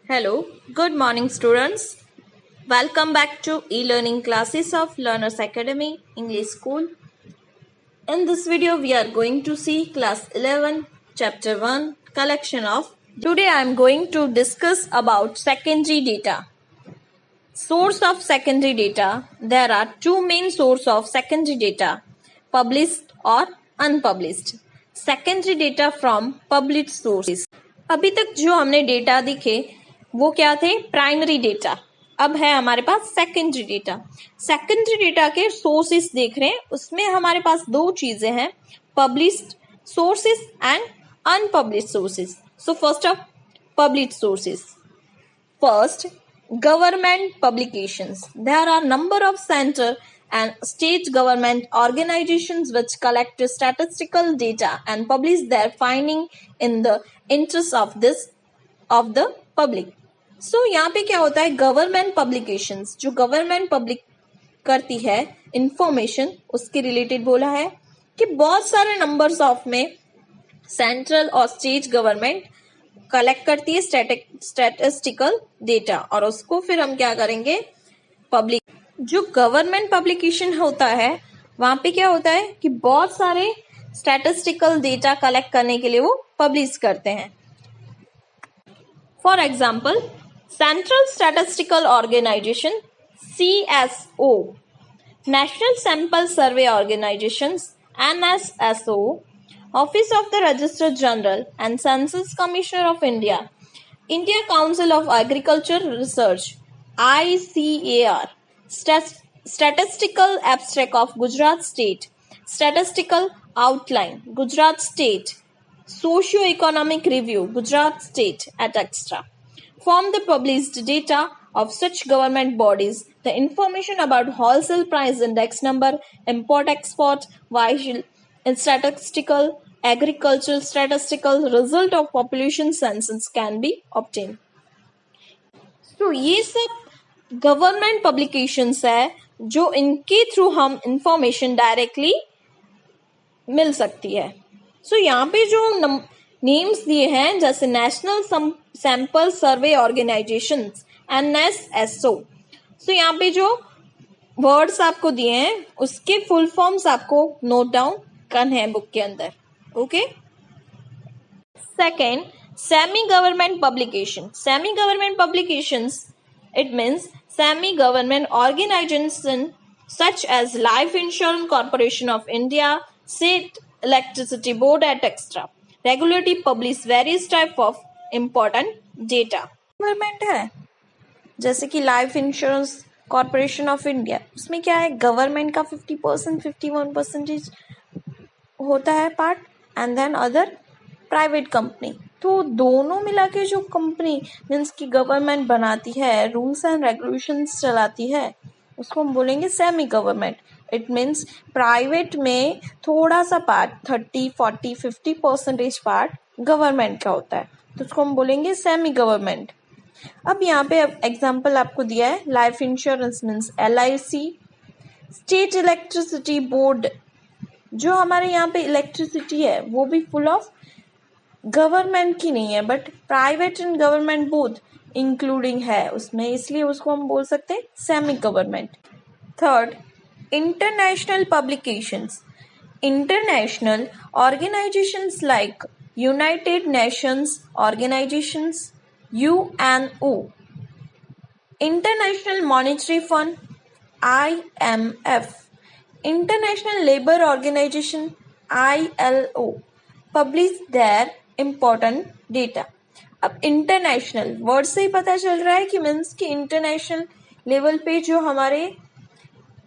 Hello, good morning, students. Welcome back to e-learning classes of Learners Academy English School. In this video, we are going to see class 11, chapter 1, collection of. Today, I am going to discuss about secondary data. Source of secondary data. There are two main sources of secondary data, published or unpublished. Secondary data from published sources. अभी तक जो हमने data दिखे वो क्या थे? Primary data. अब है हमारे पास सेकेंडरी डेटा. सेकेंडरी डेटा के सोर्सेस देख रहे हैं, उसमें हमारे पास दो चीजें हैं, published sources and unpublished sources. So first of published sources. First, government publications. There are number of central and state government organizations which collect statistical data and publish their finding in the interest of the public. So यहाँ पे क्या होता है, government publications, जो government public करती है information, उसके related बोला है कि बहुत सारे नंबर्स ऑफ में सेंट्रल और स्टेट गवर्नमेंट कलेक्ट करती है स्टैटिस्टिकल डेटा और उसको फिर हम क्या करेंगे, पब्लिक. जो गवर्नमेंट पब्लिकेशन होता है वहां पे क्या होता है कि बहुत सारे स्टैटिस्टिकल डेटा कलेक्ट करने के लिए वो पब्लिश करते हैं. For example, central statistical organisation CSO, national sample survey organisation NSSO, Office of the Registrar General and Census Commissioner of India, India Council of Agriculture Research ICAR, Statistical Abstract of Gujarat State, Statistical Outline Gujarat State, Socio-Economic Review Gujarat State, etc. From the published data of such government bodies, the information about wholesale price index number, import-export, vital statistical, agricultural statistical result of population census can be obtained. तो ये सब government publications है जो इनके through हम information directly मिल सकती है. सो यहाँ पे जो नेम्स दिए हैं जैसे national sample survey organisation NSSO, so यहाँ पे जो वर्ड्स आपको दिए हैं उसके फुल फॉर्म्स आपको नोट डाउन करने हैं बुक के अंदर. Okay. Second, semi government publication. Semi government publications, it means semi government organisation such as Life Insurance Corporation of India, State Electricity Board, etc. regularly publish various type of important data. Government है जैसे कि life insurance corporation of India, उसमें क्या है, government का 50% 51% होता है part and then other private company. तो दोनों मिला के जो कंपनी मीन्स की गवर्नमेंट बनाती है, रूल्स एंड रेगुलेशंस चलाती है, उसको हम बोलेंगे semi government. It means private में थोड़ा सा पार्ट 30, 40, 50% पार्ट गवर्नमेंट का होता है, तो उसको हम बोलेंगे सेमी गवर्नमेंट. अब यहाँ पे एग्जाम्पल आपको दिया है, life insurance means LIC. State electricity board, जो हमारे यहाँ पे इलेक्ट्रिसिटी है वो भी फुल ऑफ गवर्नमेंट की नहीं है but private and government both including है उसमें, इसलिए उसको हम बोल सकते हैं semi government. Third, international publications. International organisations like united nations organisations UNO, international monetary fund IMF, international labour organisation ILO publish their important data. अब इंटरनेशनल वर्ड से ही पता चल रहा है कि मीन्स कि इंटरनेशनल लेवल पे जो हमारे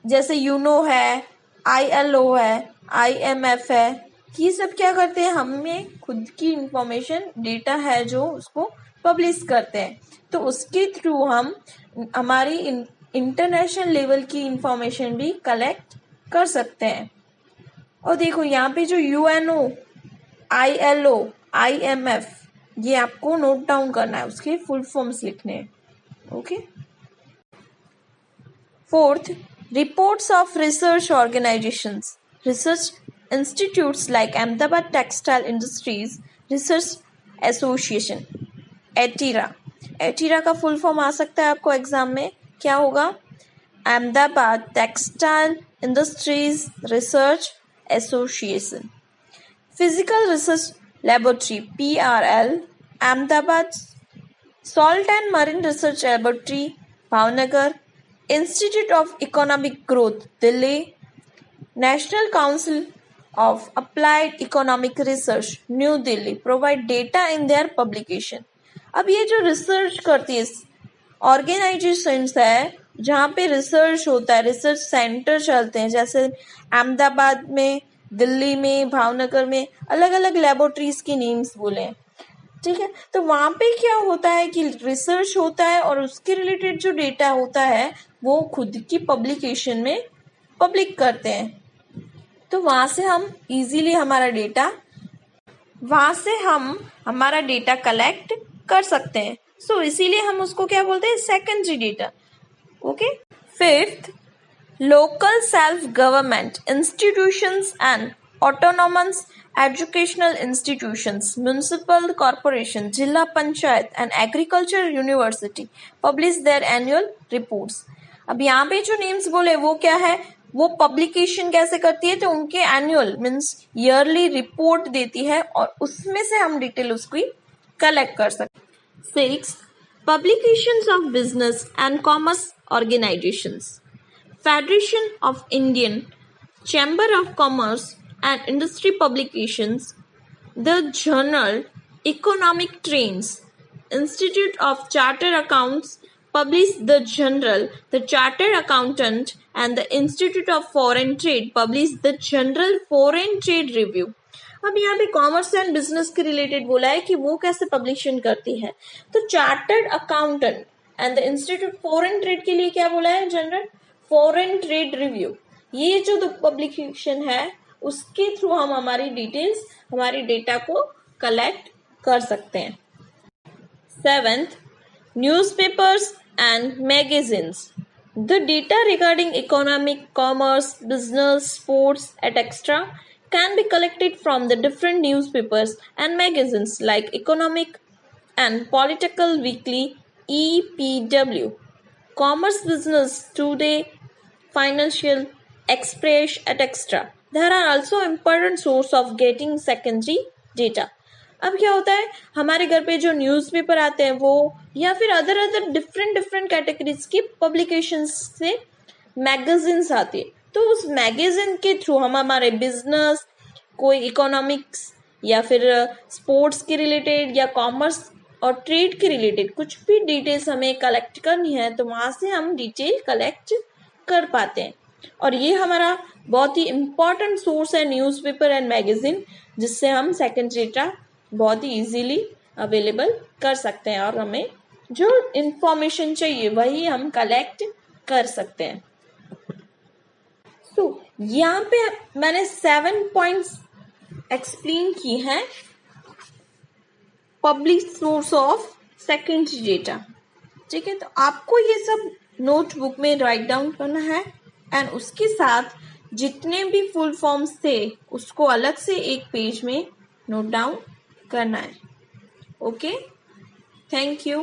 जैसे यूनो है, ILO है, IMF है, ये सब क्या करते हैं, हमें खुद की इंफॉर्मेशन डेटा है जो उसको पब्लिश करते हैं, तो उसके थ्रू हम हमारी इंटरनेशनल लेवल की इंफॉर्मेशन भी कलेक्ट कर सकते हैं. और देखो यहाँ पे जो UNO, ILO, IMF, ये आपको नोट डाउन करना है, उसके फुल फॉर्म्स लिखने हैं. Okay. Fourth, reports of research organisations. Research institutes like Ahmedabad textile industries research association, ETIRA, एटीरा का फुल फॉर्म आ सकता है आपको एग्जाम में, क्या होगा? Ahmedabad textile industries research association. Physical research laboratory PRL Ahmedabad, salt and marine research laboratory Bhavnagar, institute of economic growth Delhi, national council of Applied Economic Research new Delhi provide data in their publication. अब ये जो research करती है organisations है जहाँ पे research होता है, रिसर्च सेंटर चलते हैं, जैसे अहमदाबाद में, दिल्ली में, भावनगर में, अलग अलग लेबोरेटरीज की नेम्स बोले हैं, ठीक है। तो वहाँ पे क्या होता है कि रिसर्च होता है और उसके रिलेटेड जो डेटा होता है वो खुद की पब्लिकेशन में पब्लिक करते हैं। तो वहां से हम इजीली हमारा डेटा कलेक्ट कर सकते हैं। सो इसीलिए हम उसको क्या बोलते हैं? Secondary data. Okay. Fifth, local self government institutions and autonomous educational institutions, municipal corporation, zila panchayat and agriculture university publish their annual reports. अब यहाँ पे जो नेम्स बोले वो क्या है, वो पब्लिकेशन कैसे करती है? तो उनके एनुअल मीन्स ईयरली रिपोर्ट देती है और उसमें से हम डिटेल उसकी कलेक्ट कर सकते हैं। 6. Publications of business and commerce organisations, federation of Indian chamber of commerce and industry publications, the journal economic trends, institute of charter accounts publish the Journal, the Chartered Accountant and the Institute of Foreign Trade publish the General Foreign Trade Review। अब यहाँ पे commerce and business के related बोला है कि वो कैसे पब्लिशन करती है। तो chartered accountant and the institute foreign trade के लिए क्या बोला है? General foreign trade review. ये जो पब्लिकेशन है उसके थ्रू हम हमारी डिटेल्स, हमारी डेटा को कलेक्ट कर सकते हैं। 7th, newspapers and magazines. The data regarding economic, commerce, business, sports, etc. can be collected from the different newspapers and magazines like Economic and Political Weekly (EPW), Commerce Business Today, Financial Express, etc. There are also important source of getting secondary data. अब क्या होता है, हमारे घर पे जो newspaper आते हैं वो या फिर अदर डिफरेंट कैटेगरीज की पब्लिकेशंस से मैगजीन्स आती है, तो उस मैगजीन के थ्रू हम हमारे बिजनेस, कोई इकोनॉमिक्स या फिर स्पोर्ट्स के रिलेटेड या कॉमर्स और ट्रेड के रिलेटेड कुछ भी डिटेल्स हमें कलेक्ट करनी है तो वहाँ से हम डिटेल कलेक्ट कर पाते हैं। और ये हमारा बहुत ही इम्पॉर्टेंट सोर्स है न्यूज़पेपर एंड मैगजीन, जिससे हम सेकेंडरी डेटा बहुत ही इजीली अवेलेबल कर सकते हैं और हमें जो इंफॉर्मेशन चाहिए वही हम कलेक्ट कर सकते हैं। तो यहाँ पे मैंने 7 पॉइंट्स एक्सप्लेन की हैं public source of secondary data, ठीक है। तो आपको ये सब नोटबुक में राइट डाउन करना है एंड उसके साथ जितने भी फुल फॉर्म्स थे उसको अलग से एक पेज में नोट डाउन करना है। Okay, thank you.